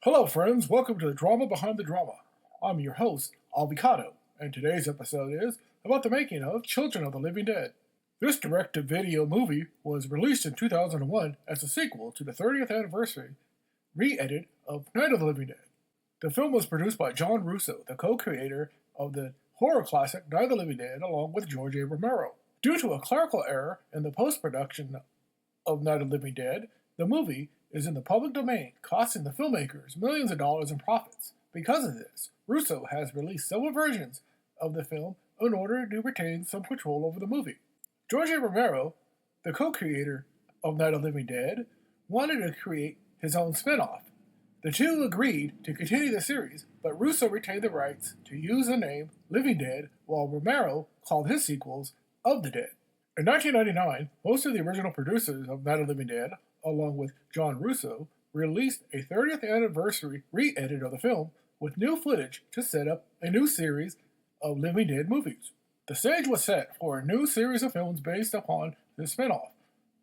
Hello, friends. Welcome to the Drama Behind the Drama. I'm your host, Alvy Cado, and today's episode is about the making of Children of the Living Dead. This direct-to-video movie was released in 2001 as a sequel to the 30th anniversary re-edit of Night of the Living Dead. The film was produced by John Russo, the co-creator of the horror classic Night of the Living Dead, along with George A. Romero. Due to a clerical error in the post-production of Night of the Living Dead, the movie is in the public domain, costing the filmmakers millions of dollars in profits. Because of this, Russo has released several versions of the film in order to retain some control over the movie. George A. Romero, the co-creator of Night of the Living Dead, wanted to create his own spin-off. The two agreed to continue the series, but Russo retained the rights to use the name Living Dead, while Romero called his sequels Of the Dead. In 1999, most of the original producers of Night of the Living Dead, along with John Russo, released a 30th anniversary re-edit of the film with new footage to set up a new series of Living Dead movies. The stage was set for a new series of films based upon this spin-off.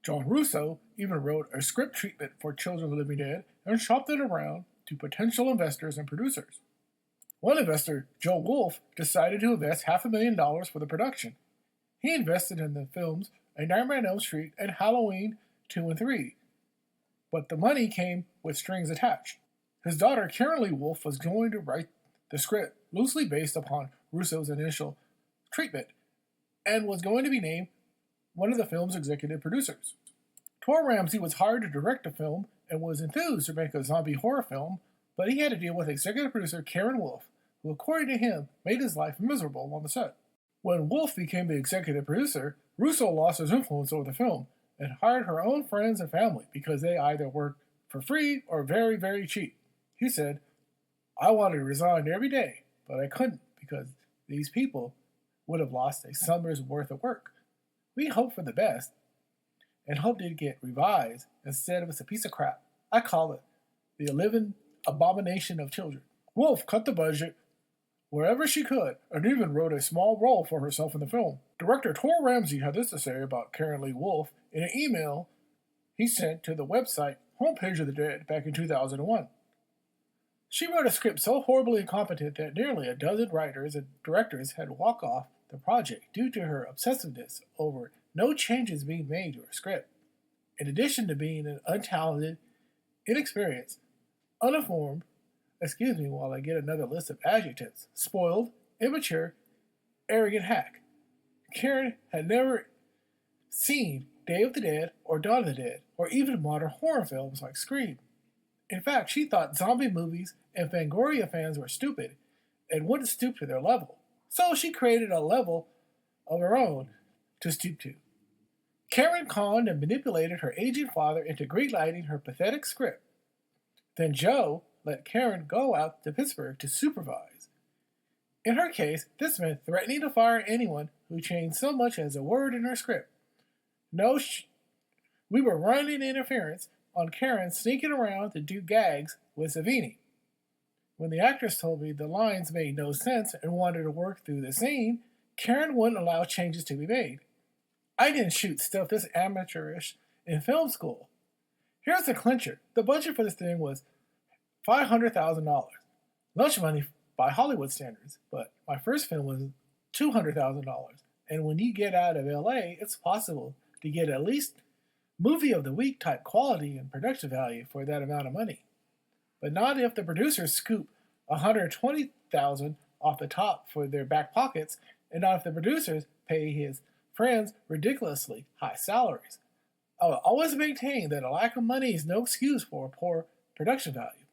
John Russo even wrote a script treatment for Children of the Living Dead and shopped it around to potential investors and producers. One investor, Joe Wolf, decided to invest $500,000 for the production. He invested in the films A Nightmare on Elm Street and Halloween 2 and 3, but the money came with strings attached. His daughter, Karen Lee Wolf, was going to write the script loosely based upon Russo's initial treatment and was going to be named one of the film's executive producers. Tor Ramsey was hired to direct the film and was enthused to make a zombie horror film, but he had to deal with executive producer Karen Wolf, who, according to him, made his life miserable on the set. When Wolf became the executive producer, Russo lost his influence over the film and hired her own friends and family because they either worked for free or very, very cheap. He said, "I wanted to resign every day, but I couldn't because these people would have lost a summer's worth of work. We hoped for the best and hoped it'd get revised instead of it's a piece of crap. I call it the living abomination of children." Wolf cut the budget wherever she could, and even wrote a small role for herself in the film. Director Tor Ramsey had this to say about Karen Lee Wolf in an email he sent to the website Homepage of the Dead back in 2001. "She wrote a script so horribly incompetent that nearly a dozen writers and directors had to walk off the project due to her obsessiveness over no changes being made to her script. In addition to being an untalented, inexperienced, uninformed, excuse me while I get another list of adjectives, spoiled, immature, arrogant hack. Karen had never seen Day of the Dead or Dawn of the Dead, or even modern horror films like Scream. In fact, she thought zombie movies and Fangoria fans were stupid and wouldn't stoop to their level. So she created a level of her own to stoop to. Karen conned and manipulated her aging father into greenlighting her pathetic script. Then Joe let Karen go out to Pittsburgh to supervise. In her case, this meant threatening to fire anyone who changed so much as a word in her script. We were running interference on Karen sneaking around to do gags with Savini. When the actress told me the lines made no sense and wanted to work through the scene, Karen wouldn't allow changes to be made. I didn't shoot stuff this amateurish in film school. Here's the clincher. The budget for this thing was $500,000. Lunch money by Hollywood standards, but my first film was $200,000. And when you get out of LA, it's possible to get at least movie of the week type quality and production value for that amount of money. But not if the producers scoop $120,000 off the top for their back pockets, and not if the producers pay his friends ridiculously high salaries. I will always maintain that a lack of money is no excuse for a poor production value.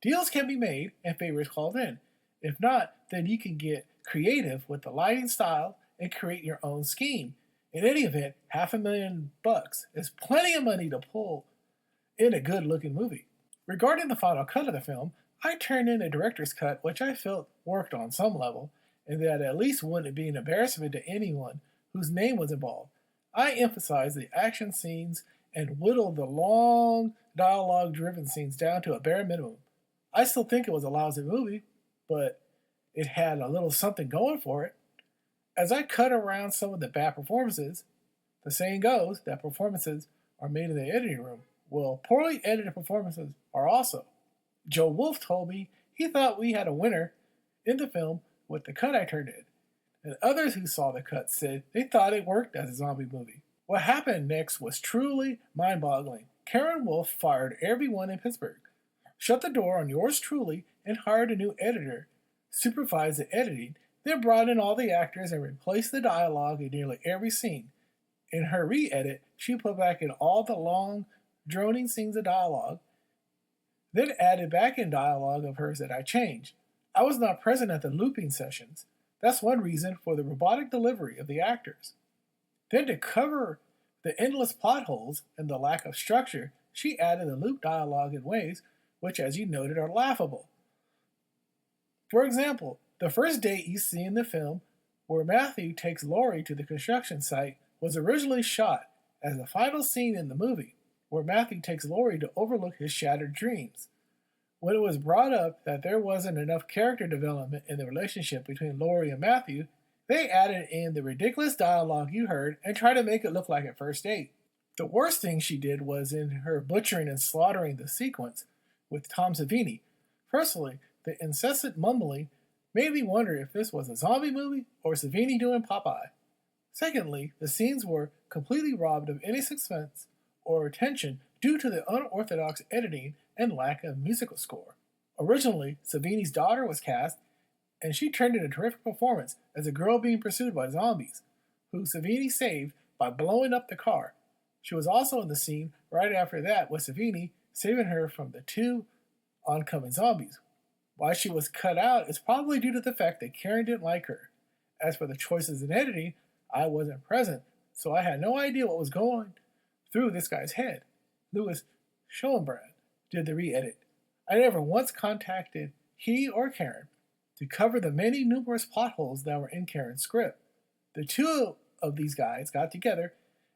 Deals can be made and favors called in. If not, then you can get creative with the lighting style and create your own scheme. In any event, $500,000 is plenty of money to pull in a good-looking movie. Regarding the final cut of the film, I turned in a director's cut which I felt worked on some level, and that at least wouldn't be an embarrassment to anyone whose name was involved. I emphasized the action scenes and whittled the long, dialogue-driven scenes down to a bare minimum. I still think it was a lousy movie, but it had a little something going for it. As I cut around some of the bad performances, the saying goes that performances are made in the editing room. Well, poorly edited performances are also Joe Wolf told me he thought we had a winner in the film with the cut I turned in, and others who saw the cut said they thought it worked as a zombie movie. What happened next was truly mind-boggling. Karen Wolf fired everyone in Pittsburgh, shut the door on yours truly, and hired a new editor, supervised the editing, then brought in all the actors and replaced the dialogue in nearly every scene. In her re-edit, she put back in all the long, droning scenes of dialogue, then added back in dialogue of hers that I changed. I was not present at the looping sessions. That's one reason for the robotic delivery of the actors. Then to cover the endless plot holes and the lack of structure, she added the loop dialogue in ways which, as you noted, are laughable. For example, the first date you see in the film, where Matthew takes Laurie to the construction site, was originally shot as the final scene in the movie, where Matthew takes Laurie to overlook his shattered dreams. When it was brought up that there wasn't enough character development in the relationship between Laurie and Matthew, they added in the ridiculous dialogue you heard and tried to make it look like a first date. The worst thing she did was in her butchering and slaughtering the sequence with Tom Savini. Personally, the incessant mumbling made me wonder if this was a zombie movie or Savini doing Popeye. Secondly, the scenes were completely robbed of any suspense or tension due to the unorthodox editing and lack of musical score. Originally, Savini's daughter was cast, and she turned in a terrific performance as a girl being pursued by zombies, who Savini saved by blowing up the car. She was also in the scene right after that with Savini saving her from the two oncoming zombies. Why she was cut out is probably due to the fact that Karen didn't like her. As for the choices in editing, I wasn't present, so I had no idea what was going through this guy's head. Louis Schoenbrand did the re-edit. I never once contacted he or Karen to cover the many numerous plot holes that were in Karen's script. The two of these guys got together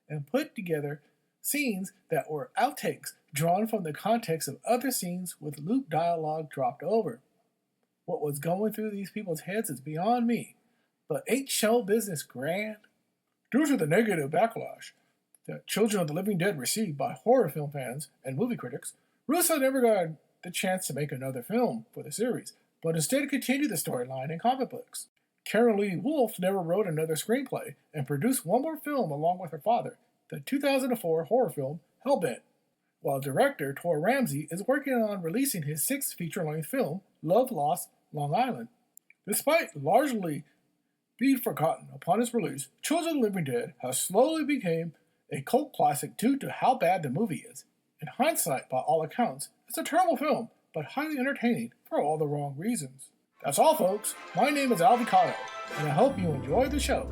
and put together scenes that were outtakes drawn from the context of other scenes with loop dialogue dropped over. What was going through these people's heads is beyond me, but ain't show business grand? Due to the negative backlash that Children of the Living Dead received by horror film fans and movie critics, Russo never got the chance to make another film for the series, but instead continued the storyline in comic books. Karen Lee Wolf never wrote another screenplay and produced one more film along with her father, the 2004 horror film Hellbent, while director Tor Ramsey is working on releasing his sixth feature-length film, Love Lost Long Island. Despite largely being forgotten upon its release, Children of the Living Dead has slowly become a cult classic due to how bad the movie is. In hindsight, by all accounts, it's a terrible film, but highly entertaining for all the wrong reasons. That's all, folks. My name is Alvy Cado, and I hope you enjoyed the show.